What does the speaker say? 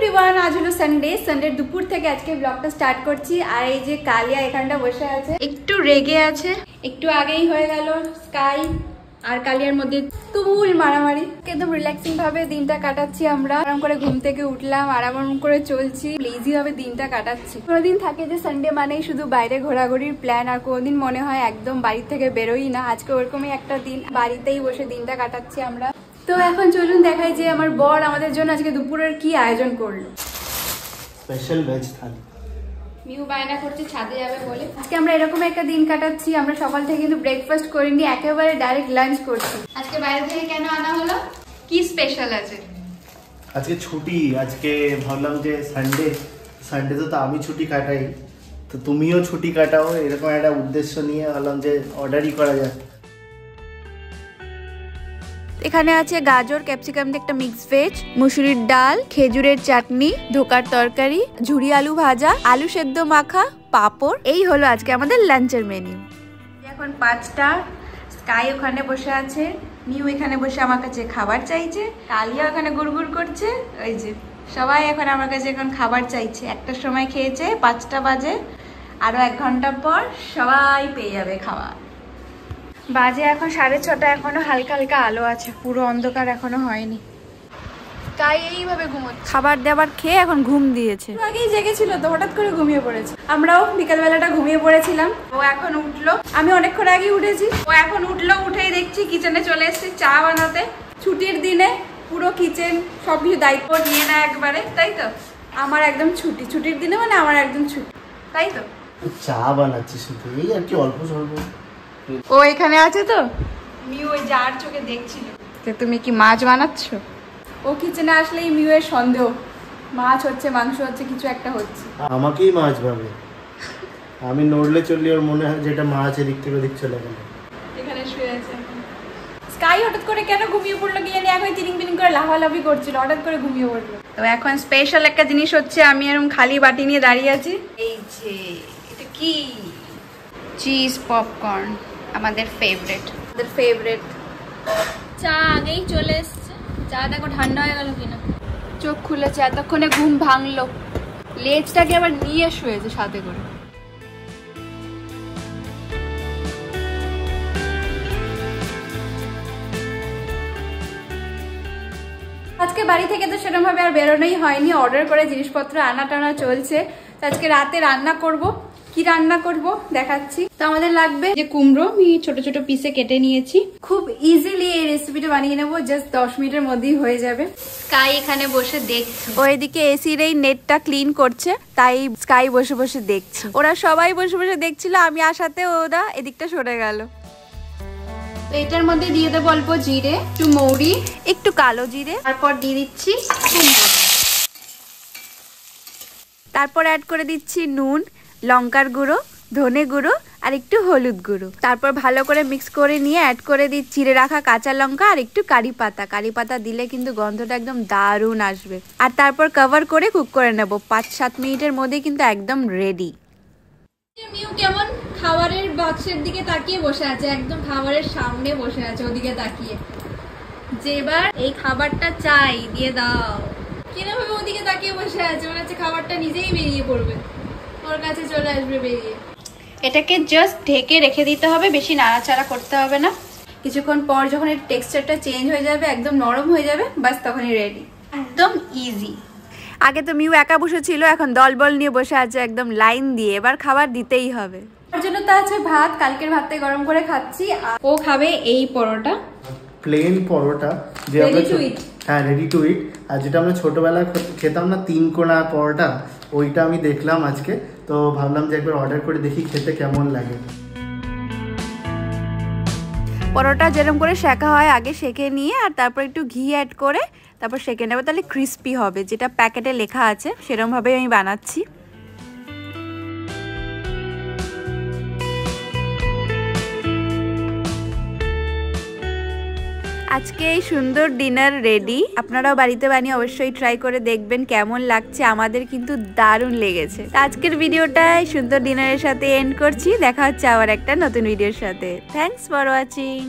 Everyone, আজ হলো Sunday দুপুর থেকে আজকে ব্লগটা স্টার্ট করছি। আর এই যে কালিয়া এখানটা বসে আছে, একটু রেগে আছে। একটু আগেই হয়ে গেল স্কাই আর কালিয়ার মধ্যে তুমুল মারামারি। একদম রিল্যাক্সিং ভাবে দিনটা কাটাচ্ছি আমরা। আরাম করে ঘুম থেকে উঠলাম, আরাম করে চলছি, লেজি ভাবে দিনটা কাটাচ্ছি। কোনোদিন থাকে যে সানডে মানেই শুধু বাইরে ঘোরাঘুরির প্ল্যান, আর কোনোদিন মনে হয় একদম বাড়ি থেকে বেরোই না। আজকে ওরকমই একটা দিন, বাড়িতেই বসে দিনটা কাটাচ্ছি আমরা। তো এখন চলুন দেখাই যে আমার বর আমাদের জন্য আজকে দুপুরের কি আয়োজন করলো। স্পেশাল ভেজ থালি। মিউ বায়না করছে ছাদে যাবে বলে। আজকে আমরা এরকম একটা দিন কাটাচ্ছি। আমরা সকাল থেকে কিন্তু ব্রেকফাস্ট করিনি, একেবারে ডাইরেক্ট লাঞ্চ করছি। আজকে বাইরে থেকে কেন আনা হলো, কি স্পেশাল আছে? আজকে ছুটি, আজকে ভাবলাম যে সানডে তো আমি ছুটি কাটাই, তো তুমিও ছুটি কাটাও, এরকম একটা উদ্দেশ্য নিয়ে ভাবলাম যে অর্ডারই করা যায়। এখানে আছে গাজর ক্যাপসিকাম দিয়ে একটা মিক্স ভেজ, মুসুরির ডাল, খেজুরের চাটনি, ধোকার তরকারি, ঝুরি আলু ভাজা, আলু সেদ্ধ মাখা, পাঁপড়। এই হলো আজকে আমাদের লাঞ্চের মেনু। এখন 5টা, স্কাই ওখানে বসে আছে, মিউ এখানে বসে আমার কাছে খাবার চাইছে, কালিয়া ওখানে গুড়গুড় করছে। ওই যে সবাই এখন আমার কাছে এখন খাবার চাইছে। 1টার সময় খেয়েছে, 5টা বাজে, আরো 1 ঘন্টা পর সবাই পেয়ে যাবে খাবার। বাজে এখন 6:30, এখনো হালকা হালকা আলো আছে, পুরো অন্ধকার এখনো হয়নি। তাই এইভাবে ঘুমোচ্ছে, খাবার দাবার খেয়ে এখন ঘুম দিয়েছে। আগেই জেগেছিল তো হঠাৎ করে ঘুমিয়ে পড়েছে। আমরাও বিকাল বেলাটা ঘুমিয়ে পড়েছিলাম। ও এখন উঠলো, আমি অনেকক্ষণ আগেই উঠেছি। ও এখন উঠলো, উঠেই দেখছি কিচেনে চলে এসেছে চা বানাতে। ছুটির দিনে পুরো কিচেন সবকিছু দায়িত্ব নিয়ে না একবারে, তাই তো? আমার একদম ছুটির দিনে মানে আমার একদম ছুটি, তাই তো? চা বানাচ্ছি শুধু, এই আর কি অল্প স্বল্প। ও এখানে আছে তো, মিউ ওই যার চোখে দেখছিল যে তুমি কি মাছ বানাচ্ছ। ও কিচেনে আসলেই মিউ এর সন্দেহ, মাছ হচ্ছে মাংস হচ্ছে কিছু একটা হচ্ছে। আমাকেই মাছ ভাবে, আমি নড়লে চললে ওর মনে হয় যেটা মাছ এদিক থেকে ওদিক চলে গেল। এখানে শুয়ে আছে স্কাই। হঠাৎ করে কেন ঘুমিয়ে পড়লো কি জানি, এখন তিরিং তিরিং করে লাফালাফি করছিল, হঠাৎ করে ঘুমিয়ে পড়লো। তো এখন স্পেশাল একটা জিনিস হচ্ছে, আমি এরকম খালি বাটি নিয়ে দাঁড়িয়ে আছি। এই যে এটা কি, চিজ পপকর্ন, আমাদের ফেভারিট। চা আগেই চলে এসছে, চা দেখো ঠান্ডা হয়ে গেল কিনা। চোখ খুলেছে, এতক্ষণে ঘুম ভাঙলো, লেজটাকে আবার নিয়ে শুয়েছে সাথে করে। আজকে বাড়ি থেকে তো সেরকম ভাবে আর বেরোনোই হয়নি, অর্ডার করে জিনিসপত্র আনা টানা চলছে। তো আজকে রাতে রান্না করব, কি রান্না করব দেখাচ্ছি। তো আমাদের লাগবে যে কুমড়ো, আমি ছোট ছোট পিসে কেটে নিয়েছি। খুব ইজিলি এই রেসিপিটা বানিয়ে নেবো, জাস্ট 10 মিনিটের মধ্যেই হয়ে যাবে। স্কাই এখানে বসে দেখছে, ও এদিকে এসির এই নেটটা ক্লিন করছে, তাই স্কাই বসে বসে দেখছে। ওরা সবাই বসে বসে দেখছিল, আমি আসাতে ওরা এদিকটা সরে গেল। তো এটার মধ্যে দিয়ে দেবো অল্প জিরে, একটু মৌরি, একটু কালো জিরে, তারপর দিয়ে দিচ্ছি কুমড়ো, তারপর অ্যাড করে দিচ্ছি নুন, লঙ্কার গুঁড়ো, ধনে গুঁড়ো আর একটু হলুদ গুঁড়ো। তারপর ভালো করে মিক্স করে নিয়ে অ্যাড করে দিচ্ছি চিড়ে রাখা কাঁচা লঙ্কা আর একটু কারি পাতা দিলে কিন্তু গন্ধটা একদম দারুণ আসবে। আর তারপর কভার করে কুক করে নেব 5-7 মিনিটের মধ্যে, কিন্তু একদম রেডি। মিউ কেমন খাবারের বক্সের দিকে তাকিয়ে বসে আছে, একদম খাবারের সামনে বসে আছে ওদিকে তাকিয়ে, যে এবার এই খাবারটা চাই দিয়ে দাও। কিভাবে ওদিকে তাকিয়ে বসে আছে, মনে হচ্ছে খাবারটা নিজেই বেরিয়ে পড়বে, ওর কাছে চলে আসবে বেরিয়ে। এটাকে জাস্ট ঢেকে রেখে দিতে হবে, বেশি নাড়াচাড়া করতে হবে না। কিছুক্ষণ পর যখন এর টেক্সচারটা চেঞ্জ হয়ে যাবে, একদম নরম হয়ে যাবে, বাস তখনই রেডি। একদম ইজি। আগে তো মিউ একা বসেছিল, এখন দলবল নিয়ে বসে আছে একদম লাইন দিয়ে, এবার খাবার দিতেই হবে। ওর জন্য তো আছে ভাত, কালকের ভাতটাই গরম করে খাচ্ছি। ও খাবে এই পরোটা, প্লেন পরোটা, যে আমরা রেডি টু ইট। আর যেটা আমরা ছোটবেলায় খেতাম না 3 কোনা পরোটা, ওইটা আমি দেখলাম আজকে, তো ভাবলাম যে একবার অর্ডার করে দেখি খেতে কেমন লাগে। পরোটা যেরকম করে সেঁকা হয় আগে সেঁকে নিয়ে, আর তারপর একটু ঘি অ্যাড করে তারপর সেঁকে নেবে, তাহলে ক্রিস্পি হবে, যেটা প্যাকেটে লেখা আছে সেরকম ভাবে আমি বানাচ্ছি। আজকে এই সুন্দর ডিনার রেডি। আপনারাও বাড়িতে বানিয়ে অবশ্যই ট্রাই করে দেখবেন কেমন লাগছে। আমাদের কিন্তু দারুণ লেগেছে। আজকের ভিডিওটা সুন্দর ডিনারের সাথে এন্ড করছি। দেখা হচ্ছে আবার একটা নতুন ভিডিওর সাথে। Thanks for watching.